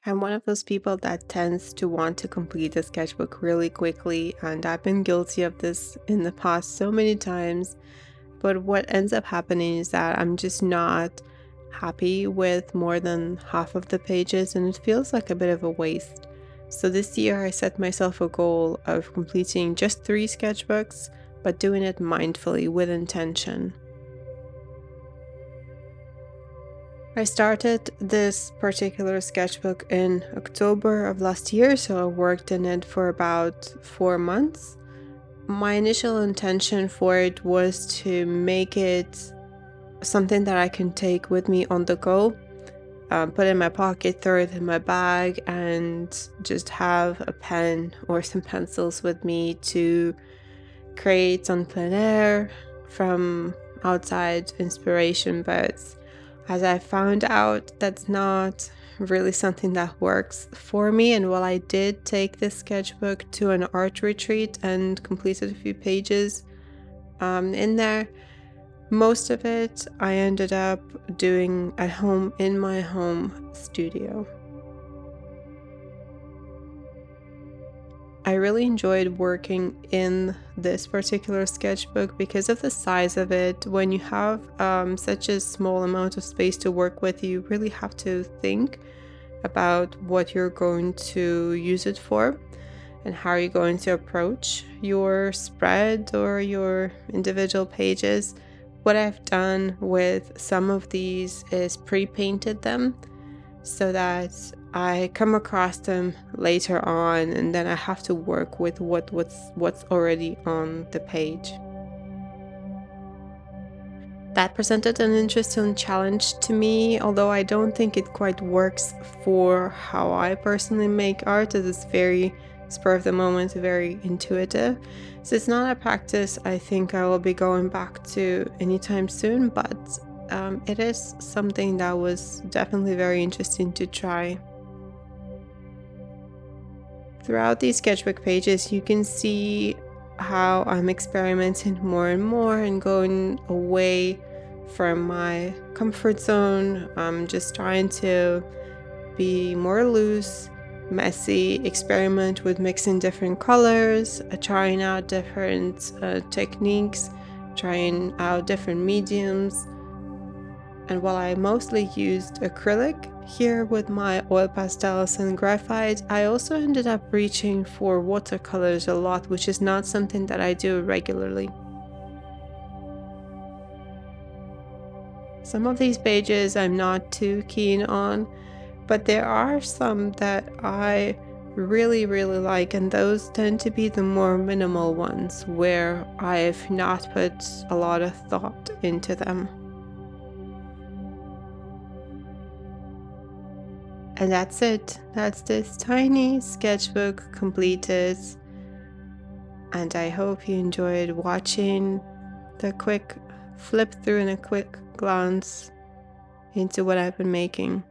I'm one of those people that tends to want to complete a sketchbook really quickly, and I've been guilty of this in the past so many times. But what ends up happening is that I'm just not happy with more than half of the pages, and it feels like a bit of a waste. So this year I set myself a goal of completing just 3 sketchbooks, but doing it mindfully with intention. I started this particular sketchbook in October of last year, so I worked in it for about 4 months. My initial intention for it was to make it something that I can take with me on the go, put it in my pocket, throw it in my bag, and just have a pen or some pencils with me to create on plein air from outside inspiration. But as I found out, that's not really something that works for me. And while I did take this sketchbook to an art retreat and completed a few pages in there, most of it I ended up doing at home in my home studio. I really enjoyed working in this particular sketchbook because of the size of it. When you have such a small amount of space to work with, you really have to think about what you're going to use it for and how you're going to approach your spread or your individual pages. What I've done with some of these is pre-painted them so that I come across them later on and then I have to work with what's already on the page. That presented an interesting challenge to me, although I don't think it quite works for how I personally make art, as it's very spur of the moment, very intuitive. So it's not a practice I think I will be going back to anytime soon, but it is something that was definitely very interesting to try. Throughout these sketchbook pages, you can see how I'm experimenting more and more and going away from my comfort zone. I'm just trying to be more loose, messy, experiment with mixing different colors, trying out different techniques, trying out different mediums. And while I mostly used acrylic here with my oil pastels and graphite, I also ended up reaching for watercolors a lot, which is not something that I do regularly. Some of these pages I'm not too keen on, but there are some that I really like, and those tend to be the more minimal ones where I've not put a lot of thought into them. And that's it. That's this tiny sketchbook completed. And I hope you enjoyed watching the quick flip through and a quick glance into what I've been making.